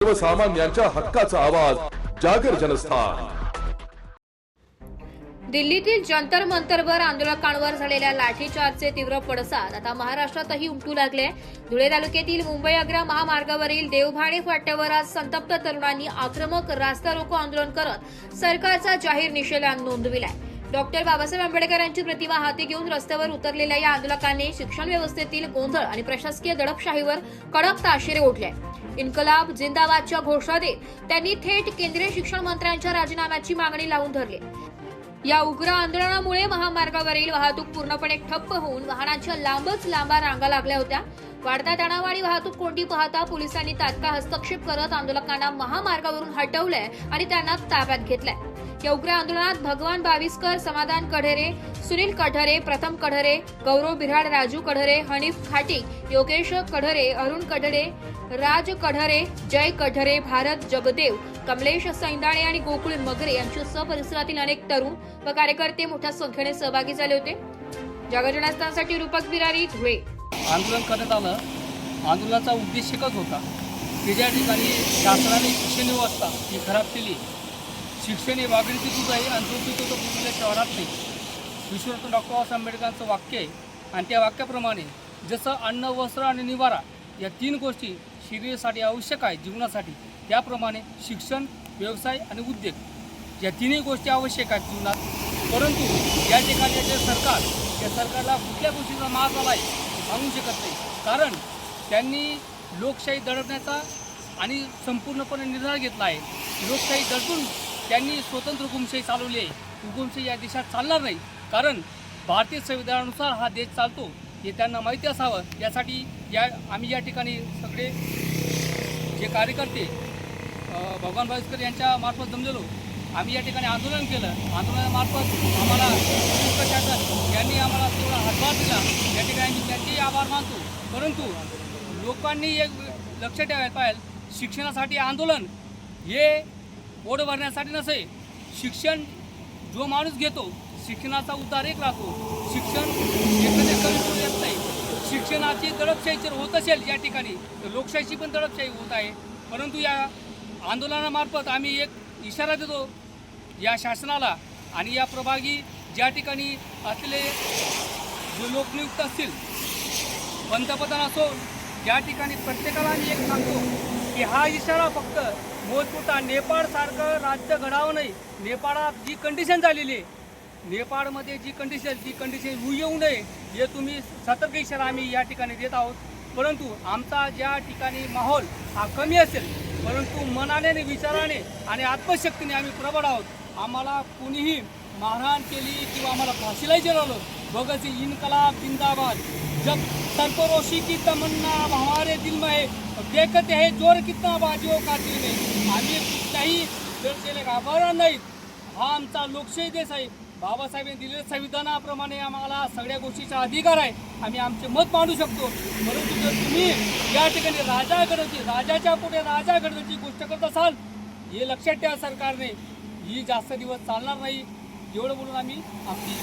सर्वसामान्यांच्या हक्काचा आवाज जागर जनस्थान। दिल्लीतील जंतर मंतरवर आंदोलकांवर झालेल्या लाठीचार्जचे तीव्र पडसाद आता महाराष्ट्रातही उमटू लागले। धुळे तालुक्यातील मुंबई आग्रा महामार्गावरील देवभाणे फाट्यावर आज संतप्त तरुणांनी आक्रमक रास्ता रोको आंदोलन करत सरकारचा जाहीर निषेध नोंदविलाय। डॉक्टर बाबासाहेब आंबेडकर यांची प्रतिमा हाती घेऊन रस्त्यावर उतरलेल्या या आंदोलकांनी शिक्षण व्यवस्थेतील गोंधळ आणि प्रशासकीय दडपशाहीवर कडक ताशेरे ओढले। इन्कलाब जिंदाबादच्या घोषणा देत त्यांनी थेट केंद्रीय शिक्षण मंत्र्यांच्या राजीनाम्याची मागणी लावून धरली। या उग्र आंदोलनामुळे महामार्गावरील वाहतूक पूर्णपणे ठप्प होऊन वाहनांच्या लांबच लांबा रांगा लागल्या होत्या। वाढता तणाव आणि वाहतूक कोंडी पाहता पोलिसांनी तात्काळ हस्तक्षेप करत आंदोलकांना महामार्गावरून हटवलंय आणि त्यांना ताब्यात घेतलंय। या उग्र आंदोलनात भगवान बाविस्कर, समाधान कढरे, सुनील कढरे, प्रथम कढरे, गौरव बिराड, राजू कढरे, हनीफ खाटिक, योगेश कढरे, अरुण कढरे, राज कढरे, जय कढरे, भारत जगदेव, कमलेश सैंदाणे आणि गोकुळ मगरे यांच्यासह परिसरातील अनेक तरुण व कार्यकर्ते मोठ्या संख्येने सहभागी झाले होते। जागर जनस्थानसाठी रूपक बिरारी, धुळे। आंदोलन करण्यात आलं। आंदोलनाचा उद्देश एकच होता की ज्या ठिकाणी शासनाने शिक्षण व्यवस्था ही खराब केली, शिक्षण हे वाघिणीची दूध आहे आणि दूध पितो तो कुठल्या शहरात नाही, विश्वरत्न डॉक्टर बाबासाहेब आंबेडकरांचं वाक्य आहे। आणि त्या वाक्याप्रमाणे जसं अन्न, वस्त्र आणि निवारा या तीन गोष्टी शरीरासाठी आवश्यक आहे जीवनासाठी, त्याप्रमाणे शिक्षण, व्यवसाय आणि उद्योग या तिन्ही गोष्टी आवश्यक आहेत जीवनात। परंतु या ठिकाणी या सरकारला कुठल्या गोष्टीचा मार झाला आहे सांगू शकत नाही, कारण त्यांनी लोकशाही दडपण्याचा आणि संपूर्णपणे निर्धार घेतला आहे। लोकशाही दडपून त्यांनी स्वतंत्र हुकुमशाही चालवली आहे। हुकुमशाही या देशात चालणार नाही, कारण भारतीय संविधानानुसार हा देश चालतो हे त्यांना माहिती असावं। यासाठी आम्ही या ठिकाणी सगळे जे कार्यकर्ते भगवान बाविस्कर यांच्या मार्फत जमलेलो, आम्ही या ठिकाणी आंदोलन केलं। आंदोलनामार्फत आम्हाला यांनी आम्हाला तेवढा हातभार दिला, या ठिकाणी मी त्यांचेही आभार मानतो। परंतु लोकांनी एक लक्ष ठेवायला पाहिजे, शिक्षणासाठी आंदोलन हे पोट भरण्यासाठी नसे। शिक्षण जो माणूस घेतो, शिक्षणाचा उद्धार एक राहतो। शिक्षण एखाद्या कमी येत नाही। शिक्षणाची दडपशाही जर होत असेल या ठिकाणी तर लोकशाहीची पण दडपशाही होत आहे। परंतु या आंदोलनामार्फत आम्ही एक इशारा देतो या शासनाला आणि या प्रभागी ज्या ठिकाणी असलेले जे लोकनियुक्त असतील, पंतप्रधान असो, ज्या ठिकाणी प्रत्येकाला आम्ही एक सांगतो की हा इशारा फक्त मोजपुरता नेपाळसारखं राज्य घडावं नाही। नेपाळात जी कंडिशन झालेली आहे, नेपाळमध्ये जी कंडिशन येऊ नये हे तुम्ही सतर्क इशारा आम्ही या ठिकाणी देत आहोत। परंतु आमचा ज्या ठिकाणी माहोल हा कमी असेल, परंतु मनाने आणि विचाराने आणि आत्मशक्तीने आम्ही प्रबळ आहोत। आम्हाला कोणीही मारहाण केली किंवा आम्हाला फाशीलाही जळवलं, भगतसिंग इन्कलाब जिंदाबाद, जब सरफरोशी की तमन्ना हमारे दिल में है, देखते है जोर कितना बाजियों का दिल में। आम्ही कुठल्याही चर्चेला घाबरणार नाहीत। हा आमचा लोकशाही देश आहे। बाबासाहेबांनी दिलेल्या संविधानाप्रमाणे आम्हाला सगळ्या गोष्टीचा अधिकार आहे, आम्ही आमचे मत मांडू शकतो। परंतु जर तुम्ही या ठिकाणी राजाच्या पुढे राजा घडवण्याची गोष्ट करत असाल, हे लक्षात ठेवा सरकारने, ही जास्त दिवस चालणार नाही। एवढं बोलून आम्ही आमची